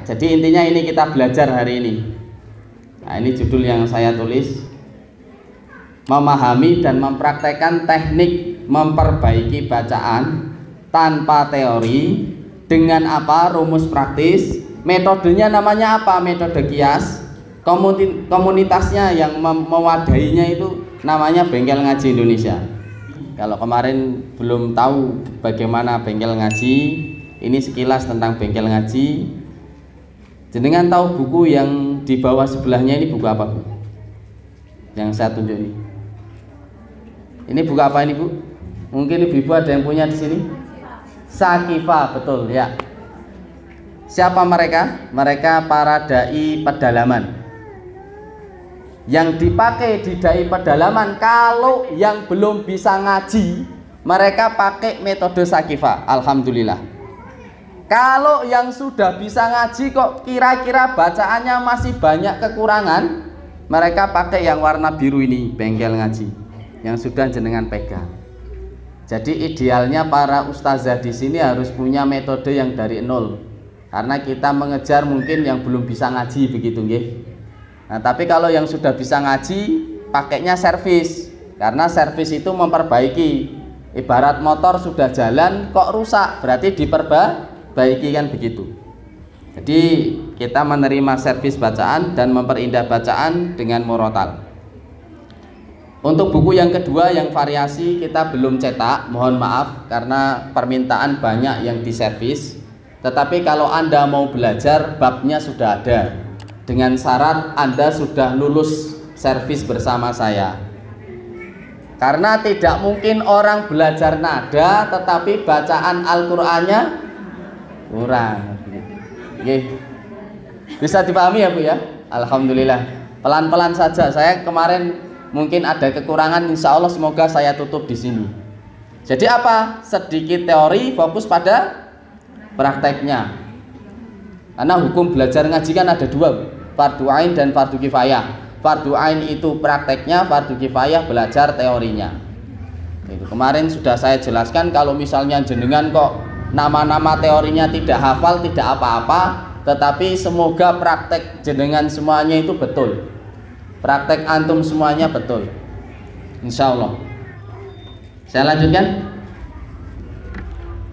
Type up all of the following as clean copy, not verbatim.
jadi intinya ini kita belajar hari ini. Nah, ini judul yang saya tulis, memahami dan mempraktekkan teknik memperbaiki bacaan tanpa teori dengan apa? Rumus praktis. Metodenya namanya apa? Metode kias. Komunitasnya yang mewadahinya itu namanya Bengkel Ngaji Indonesia. Kalau kemarin belum tahu bagaimana Bengkel Ngaji, ini sekilas tentang Bengkel Ngaji. Jenengan tahu buku yang di bawah sebelahnya ini buku apa, Bu? Yang saya tunjuk ini. Ini buku apa ini, Bu? Mungkin ibu-ibu ada yang punya di sini? Sakifa, betul ya. Siapa mereka? Mereka para dai pedalaman. Yang dipakai di dai pedalaman, kalau yang belum bisa ngaji, mereka pakai metode Sakifa. Alhamdulillah. Kalau yang sudah bisa ngaji kok kira-kira bacaannya masih banyak kekurangan, mereka pakai yang warna biru ini, Bengkel Ngaji, yang sudah jenengan pegang. Jadi idealnya para ustazah di sini harus punya metode yang dari nol, karena kita mengejar mungkin yang belum bisa ngaji, begitu nggih. Nah, tapi kalau yang sudah bisa ngaji, pakainya servis, karena servis itu memperbaiki. Ibarat motor sudah jalan kok rusak, berarti diperbaiki, kan begitu. Jadi kita menerima servis bacaan dan memperindah bacaan dengan murotal. Untuk buku yang kedua yang variasi kita belum cetak, mohon maaf karena permintaan banyak yang diservis. Tetapi kalau Anda mau belajar, babnya sudah ada, dengan syarat Anda sudah lulus servis bersama saya. Karena tidak mungkin orang belajar nada tetapi bacaan Al-Qur'annya kurang. Bisa dipahami ya, Bu ya? Alhamdulillah. Pelan-pelan saja. Saya kemarin mungkin ada kekurangan, insya Allah semoga saya tutup di sini. Jadi apa? Sedikit teori, fokus pada prakteknya. Karena hukum belajar ngaji kan ada dua, fardu ain dan fardu kifayah. Fardu ain itu prakteknya, fardu kifayah belajar teorinya. Itu kemarin sudah saya jelaskan. Kalau misalnya jenengan kok nama-nama teorinya tidak hafal, tidak apa-apa, tetapi semoga praktek jenengan semuanya itu betul, praktek antum semuanya betul, insya Allah. Saya lanjutkan.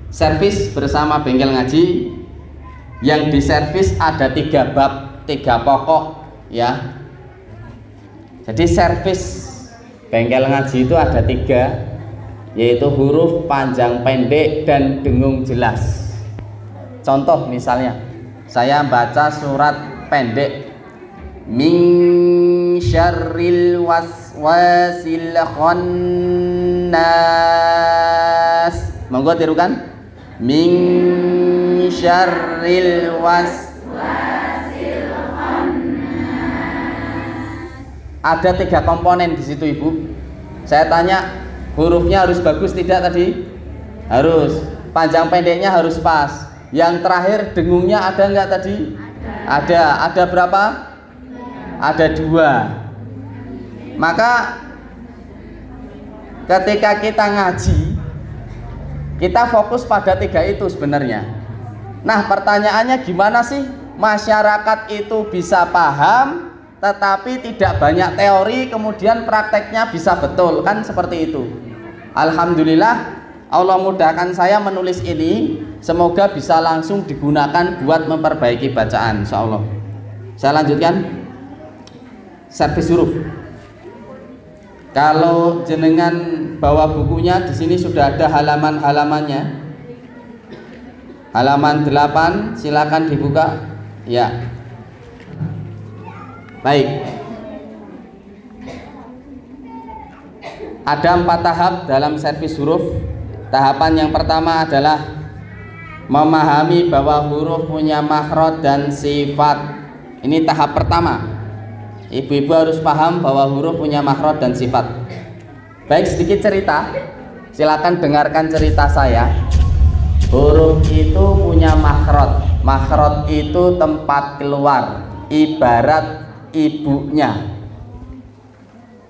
Servis bersama Bengkel Ngaji. Yang diservis ada 3 bab, 3 pokok ya. Jadi servis Bengkel Ngaji itu ada 3, yaitu huruf panjang pendek dan dengung jelas. Contoh misalnya saya baca surat pendek, min syarril waswasil khannas. Monggo tirukan, min syarril waswasil khannas. Ada 3 komponen di situ, Ibu. Saya tanya, hurufnya harus bagus tidak tadi? Harus. Panjang pendeknya harus pas. Yang terakhir dengungnya ada enggak tadi? Ada. Ada berapa? Ada 2. Maka ketika kita ngaji, kita fokus pada 3 itu sebenarnya. Nah, pertanyaannya gimana sih masyarakat itu bisa paham tetapi tidak banyak teori, kemudian prakteknya bisa betul, kan seperti itu. Alhamdulillah Allah mudahkan saya menulis ini, semoga bisa langsung digunakan buat memperbaiki bacaan, insya Allah. Saya lanjutkan. Servis huruf. Kalau jenengan bawa bukunya, di sini sudah ada halaman-halamannya. Halaman 8, silakan dibuka. Ya. Baik. Ada 4 tahap dalam servis huruf. Tahapan yang pertama adalah memahami bahwa huruf punya makhraj dan sifat. Ini tahap pertama. Ibu-ibu harus paham bahwa huruf punya makhraj dan sifat. Baik, sedikit cerita. Silakan dengarkan cerita saya. Huruf itu punya makhraj. Makhraj itu tempat keluar, ibarat ibunya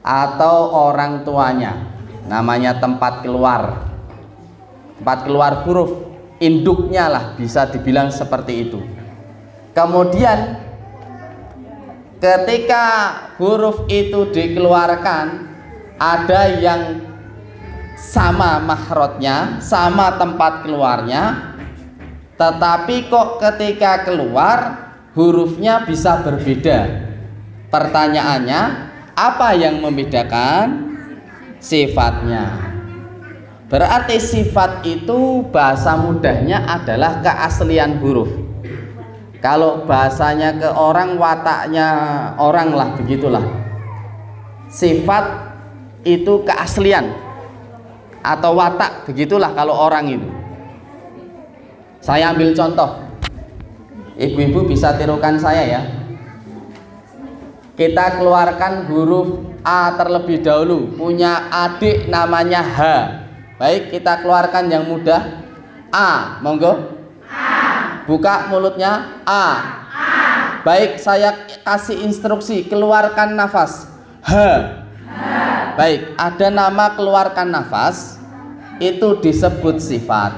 atau orang tuanya, namanya tempat keluar. Tempat keluar huruf, induknya lah, bisa dibilang seperti itu. Kemudian ketika huruf itu dikeluarkan, ada yang sama makhrajnya, sama tempat keluarnya, tetapi kok ketika keluar hurufnya bisa berbeda. Pertanyaannya, apa yang membedakan? Sifatnya. Berarti sifat itu bahasa mudahnya adalah keaslian huruf. Kalau bahasanya ke orang, wataknya orang lah, begitulah. Sifat itu keaslian atau watak, begitulah kalau orang itu. Saya ambil contoh, ibu-ibu bisa tirukan saya ya. Kita keluarkan huruf A terlebih dahulu. Punya adik namanya H. Baik, kita keluarkan yang mudah. A, monggo. Buka mulutnya. A. Baik, saya kasih instruksi, keluarkan nafas. H. Baik, ada nama keluarkan nafas, itu disebut sifat.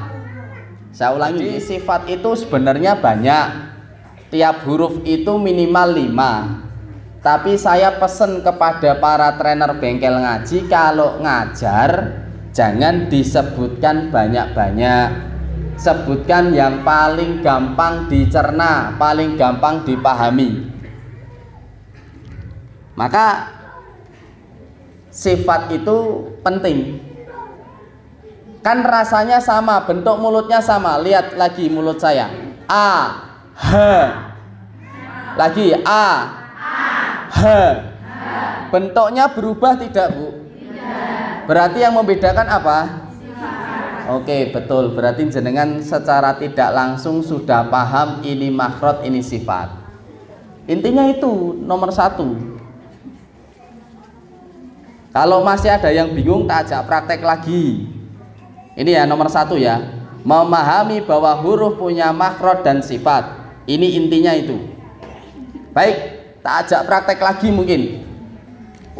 Saya ulangi, sifat itu sebenarnya banyak. Tiap huruf itu minimal 5. Tapi saya pesen kepada para trainer bengkel ngaji, kalau ngajar jangan disebutkan banyak-banyak. Sebutkan yang paling gampang dicerna, paling gampang dipahami. Maka sifat itu penting. Kan rasanya sama, bentuk mulutnya sama. Lihat lagi mulut saya. A, H. Lagi A, H. Bentuknya berubah tidak, Bu? Berarti yang membedakan apa? Oke, betul. Berarti jenengan secara tidak langsung sudah paham ini makhraj, ini sifat. Intinya itu nomor 1. Kalau masih ada yang bingung, tak ajak praktek lagi. Ini ya nomor 1 ya. Memahami bahwa huruf punya makhraj dan sifat. Ini intinya itu. Baik, tak ajak praktek lagi mungkin.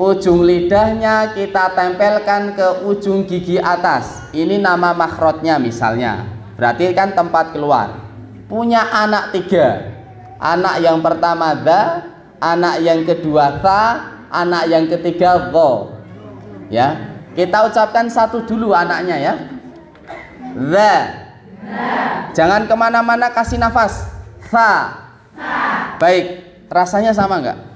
Ujung lidahnya kita tempelkan ke ujung gigi atas. Ini nama makhrajnya misalnya. Berarti kan tempat keluar. Punya anak 3. Anak yang pertama dha, anak yang kedua tha, anak yang ketiga dho. Ya, kita ucapkan satu dulu anaknya ya. Dha. Jangan kemana-mana, kasih nafas. Tha. Baik, rasanya sama enggak?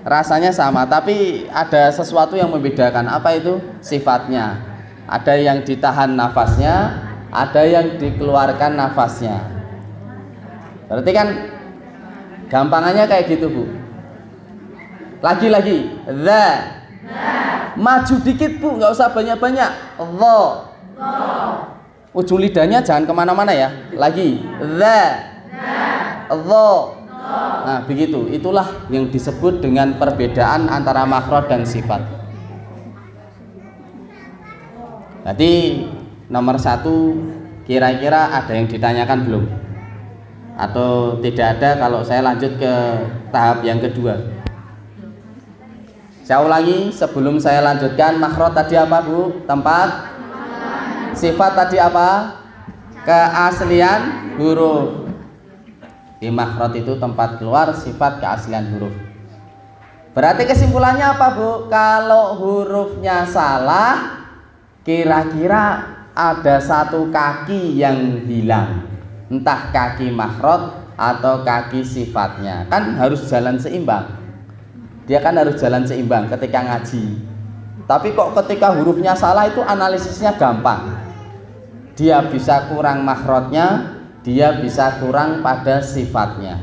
Rasanya sama, tapi ada sesuatu yang membedakan. Apa itu? Sifatnya. Ada yang ditahan nafasnya, ada yang dikeluarkan nafasnya. Berarti kan gampangannya kayak gitu, Bu. Lagi-lagi, dha. Maju dikit, Bu, nggak usah banyak-banyak. Dho. Ujung lidahnya jangan kemana-mana ya. Lagi, dha. Dho. Nah, begitu. Itulah yang disebut dengan perbedaan antara makhraj dan sifat. Jadi nomor 1, kira-kira ada yang ditanyakan belum? Atau tidak ada? Kalau saya lanjut ke tahap yang kedua. Saya ulangi sebelum saya lanjutkan. Makhraj tadi apa, Bu? Tempat. Sifat tadi apa? Keaslian huruf. Di makhraj itu tempat keluar, sifat keaslian huruf. Berarti kesimpulannya apa, Bu? Kalau hurufnya salah, kira-kira ada satu kaki yang hilang. Entah kaki makhraj atau kaki sifatnya. Kan harus jalan seimbang. Dia kan harus jalan seimbang ketika ngaji. Tapi kok ketika hurufnya salah itu analisisnya gampang. Dia bisa kurang makhrajnya, dia bisa kurang pada sifatnya.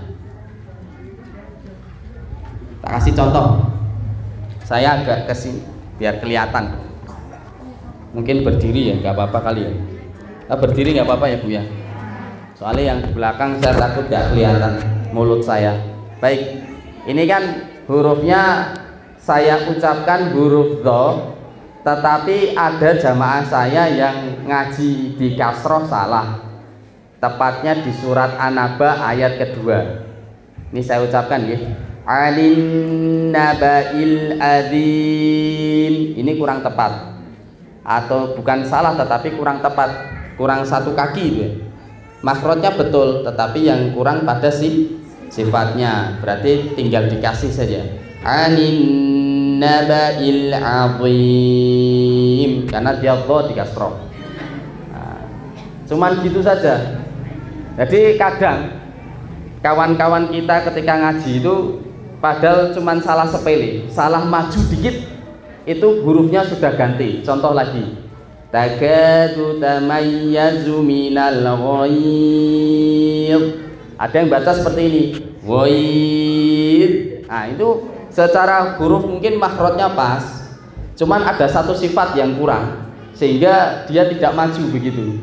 Tak kasih contoh. Saya agak kesini biar kelihatan. Mungkin berdiri ya, nggak apa-apa kali ya. Berdiri nggak apa-apa ya, Bu ya. Soalnya yang di belakang saya takut nggak kelihatan mulut saya. Baik, ini kan hurufnya saya ucapkan huruf dho, tetapi ada jamaah saya yang ngaji di kasroh salah. Tepatnya di surat An-Naba ayat kedua. Ini saya ucapkan ya. Alin nabail adzim. Ini kurang tepat. Atau bukan salah tetapi kurang tepat. Kurang satu kaki itu ya. makhrajnya betul, tetapi yang kurang pada sifatnya. Berarti tinggal dikasih saja. Anin naba'il azim, karena dia dha dikasroh. Nah, cuman gitu saja. Jadi kadang kawan-kawan kita ketika ngaji itu padahal cuman salah sepele, salah maju dikit itu hurufnya sudah ganti. Contoh lagi, takadu tamayyazu minal ghaib, ada yang baca seperti ini, ghaib. Nah itu secara huruf mungkin makhrajnya pas, cuman ada satu sifat yang kurang sehingga dia tidak maju begitu.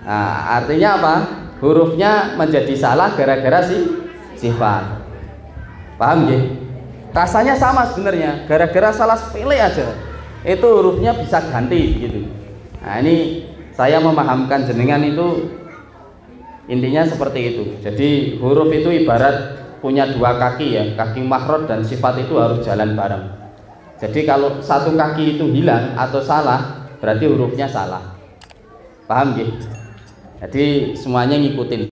Nah, artinya apa? Hurufnya menjadi salah gara-gara sifat. Paham ya? Rasanya sama sebenarnya, gara-gara salah sepele aja itu hurufnya bisa ganti gitu. Nah ini saya memahamkan jenengan itu intinya seperti itu. Jadi huruf itu ibarat punya dua kaki ya, kaki makhraj dan sifat itu harus jalan bareng. Jadi kalau satu kaki itu hilang atau salah, berarti hurufnya salah. Paham ya? Jadi semuanya ngikutin.